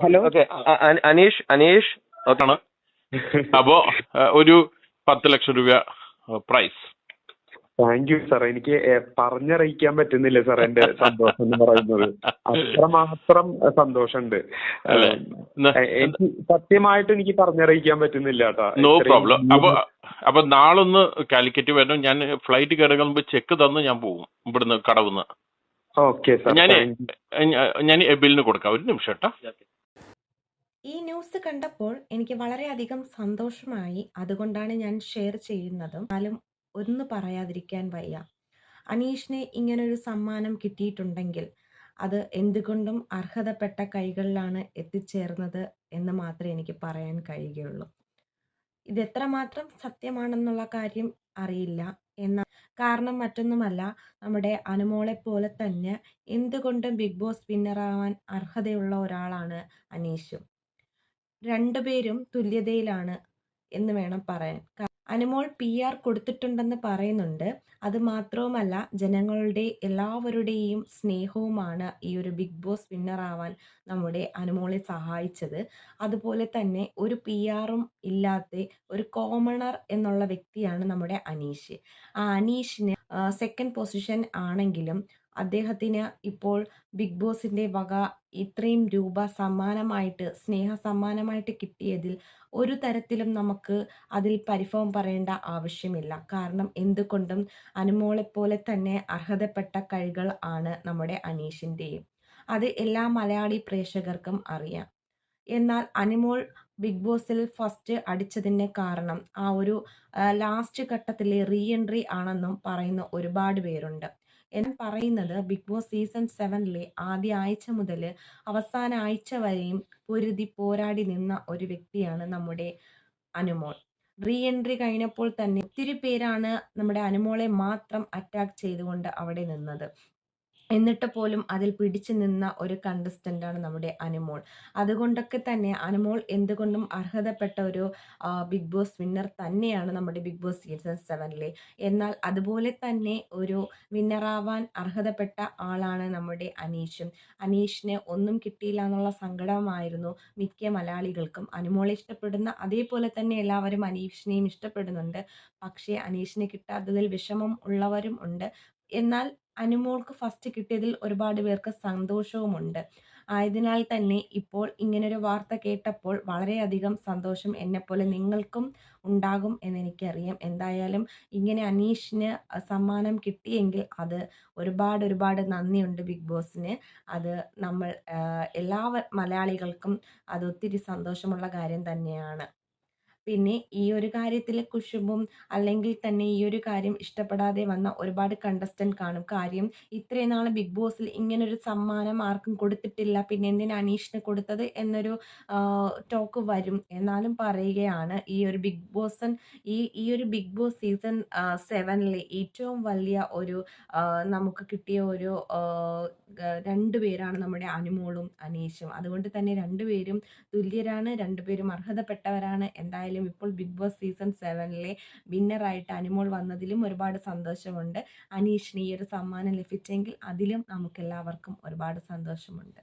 Hello. Okay, Aneesh Aneesh okay ആണ്. അപ്പോ ഒരു 10 ലക്ഷം രൂപ പ്രൈസ്. Thank you sir. എനിക്ക് പറഞ്ഞറിയിക്കാൻ പറ്റുന്നില്ല സാർ എന്റെ സന്തോഷം എന്ന് പറയുന്നത്. അത്രമാത്രം സന്തോഷമുണ്ട്. എനിക്ക് സത്യമായിട്ട് എനിക്ക് പറഞ്ഞറിയിക്കാൻ പറ്റുന്നില്ല കേട്ടോ. No problem. അപ്പൊ നാളൊന്ന് കാലിക്കറ്റ് വരണം. ഞാൻ ഫ്ലൈറ്റ് കയറുമ്പോൾ ചെക്ക് തന്ന് ഞാൻ പോകും ഇവിടുന്ന് കടവുന്ന്. Okay sir. ഞാൻ എബിലിന് കൊടുക്കാം. ഒരു നിമിഷം കേട്ടോ. ഈ ന്യൂസ് കണ്ടപ്പോൾ എനിക്ക് വളരെയധികം സന്തോഷമായി. അതുകൊണ്ടാണ് ഞാൻ ഷെയർ ചെയ്യുന്നതും. എന്നാലും ഒന്ന് പറയാതിരിക്കാൻ വയ്യ. അനീഷിന് ഇങ്ങനൊരു സമ്മാനം കിട്ടിയിട്ടുണ്ടെങ്കിൽ അത് എന്തുകൊണ്ടും അർഹതപ്പെട്ട കൈകളിലാണ് എത്തിച്ചേർന്നത് എന്ന് മാത്രമേ എനിക്ക് പറയാൻ കഴിയുകയുള്ളൂ. ഇത് എത്രമാത്രം സത്യമാണെന്നുള്ള കാര്യം അറിയില്ല. എന്നാൽ കാരണം മറ്റൊന്നുമല്ല, നമ്മുടെ അനുമോളെ പോലെ തന്നെ എന്തുകൊണ്ടും ബിഗ് ബോസ് വിന്നറാവാൻ അർഹതയുള്ള ഒരാളാണ് അനീഷും. രണ്ടുപേരും തുല്യതയിലാണ് എന്ന് വേണം പറയാൻ. അനുമോൾ PR കൊടുത്തിട്ടുണ്ടെന്ന് പറയുന്നുണ്ട്. അത് മാത്രവുമല്ല, ജനങ്ങളുടെ എല്ലാവരുടെയും സ്നേഹവുമാണ് ഈ ഒരു ബിഗ് ബോസ് വിന്നറാവാൻ നമ്മുടെ അനുമോളെ സഹായിച്ചത്. അതുപോലെ തന്നെ ഒരു PR-ഉം ഇല്ലാത്ത ഒരു കോമണർ എന്നുള്ള വ്യക്തിയാണ് നമ്മുടെ അനീഷ്. ആ അനീഷിന് സെക്കൻഡ് പൊസിഷൻ ആണെങ്കിലും അദ്ദേഹത്തിന് ഇപ്പോൾ ബിഗ് ബോസിന്റെ വക ഇത്രയും രൂപ സമ്മാനമായിട്ട്, സ്നേഹ സമ്മാനമായിട്ട് കിട്ടിയതിൽ ഒരു തരത്തിലും നമുക്ക് അതിൽ പരിഭവം പറയേണ്ട ആവശ്യമില്ല. കാരണം എന്തുകൊണ്ടും അനുമോളെപ്പോലെ തന്നെ അർഹതപ്പെട്ട കൈകൾ ആണ് നമ്മുടെ അനീഷിൻ്റെയും. അത് എല്ലാ മലയാളി പ്രേക്ഷകർക്കും അറിയാം. എന്നാൽ അനുമോൾ ബിഗ് ബോസിൽ ഫസ്റ്റ് അടിച്ചതിന് കാരണം ആ ഒരു ലാസ്റ്റ് ഘട്ടത്തിലെ റീ എൻട്രി ആണെന്നും പറയുന്ന ഒരുപാട് പേരുണ്ട്. എന്ന് പറയുന്നത് ബിഗ് ബോസ് സീസൺ 7-ലെ ആദ്യ ആഴ്ച മുതൽ അവസാന ആഴ്ച വരെയും പൊരുതി പോരാടി നിന്ന ഒരു വ്യക്തിയാണ് നമ്മുടെ അനുമോൾ. റീ എൻട്രി കഴിഞ്ഞപ്പോൾ തന്നെ ഒത്തിരി പേരാണ് നമ്മുടെ അനുമോളെ മാത്രം അറ്റാക്ക് ചെയ്തുകൊണ്ട് അവിടെ നിന്നത്. എന്നിട്ട് പോലും അതിൽ പിടിച്ചു നിന്ന ഒരു കണ്ടസ്റ്റൻ്റാണ് നമ്മുടെ അനുമോൾ. അതുകൊണ്ടൊക്കെ തന്നെ അനുമോൾ എന്തുകൊണ്ടും അർഹതപ്പെട്ട ഒരു ബിഗ് ബോസ് വിന്നർ തന്നെയാണ് നമ്മുടെ ബിഗ് ബോസ് സീസൺ 7-ലെ. എന്നാൽ അതുപോലെ തന്നെ ഒരു വിന്നറാവാൻ അർഹതപ്പെട്ട ആളാണ് നമ്മുടെ അനീഷും. അനീഷിന് ഒന്നും കിട്ടിയില്ല എന്നുള്ള സങ്കടമായിരുന്നു മിക്ക മലയാളികൾക്കും. അനുമോളെ ഇഷ്ടപ്പെടുന്ന അതേപോലെ തന്നെ എല്ലാവരും അനീഷിനെയും ഇഷ്ടപ്പെടുന്നുണ്ട്. പക്ഷേ അനീഷിന് കിട്ടാത്തതിൽ വിഷമം ഉള്ളവരും ഉണ്ട്. എന്നാൽ അനുമോൾക്ക് ഫസ്റ്റ് കിട്ടിയതിൽ ഒരുപാട് പേർക്ക് സന്തോഷവുമുണ്ട്. ആയതിനാൽ തന്നെ ഇപ്പോൾ ഇങ്ങനൊരു വാർത്ത കേട്ടപ്പോൾ വളരെയധികം സന്തോഷം എന്നെപ്പോലെ നിങ്ങൾക്കും ഉണ്ടാകും എന്നെനിക്കറിയാം. എന്തായാലും ഇങ്ങനെ അനീഷിന് സമ്മാനം കിട്ടിയെങ്കിൽ അത് ഒരുപാട് നന്ദിയുണ്ട് ബിഗ് ബോസിന്. അത് നമ്മൾ എല്ലാ മലയാളികൾക്കും അത് ഒത്തിരി സന്തോഷമുള്ള കാര്യം തന്നെയാണ്. പിന്നെ ഈ ഒരു കാര്യത്തിൽ കുശുമ്പും അല്ലെങ്കിൽ തന്നെ ഈ ഒരു കാര്യം ഇഷ്ടപ്പെടാതെ വന്ന ഒരുപാട് കണ്ടസ്റ്റന്റ് കാണും. കാര്യം ഇത്രയും നാൾ ബിഗ് ബോസിൽ ഇങ്ങനൊരു സമ്മാനം ആർക്കും കൊടുത്തിട്ടില്ല, പിന്നെ എന്തിനാ അനീഷിന് കൊടുത്തത് എന്നൊരു ടോക്ക് വരും. എന്നാലും പറയുകയാണ്, ഈ ഒരു ബിഗ് ബോസ് സീസൺ 7-ലെ ഏറ്റവും വലിയ ഒരു നമുക്ക് കിട്ടിയ ഒരു രണ്ടുപേരാണ് നമ്മുടെ അനുമോളും അനീഷും. അതുകൊണ്ട് തന്നെ രണ്ടുപേരും തുല്യരാണ്, രണ്ടുപേരും അർഹതപ്പെട്ടവരാണ്. എന്തായാലും ഇപ്പോൾ ബിഗ് ബോസ് സീസൺ 7-ലെ വിന്നറായിട്ട് അനുമോൾ വന്നതിലും ഒരുപാട് സന്തോഷമുണ്ട്. അനീഷിന് ഈ ഒരു സമ്മാനം ലഭിച്ചെങ്കിൽ അതിലും നമുക്കെല്ലാവർക്കും ഒരുപാട് സന്തോഷമുണ്ട്.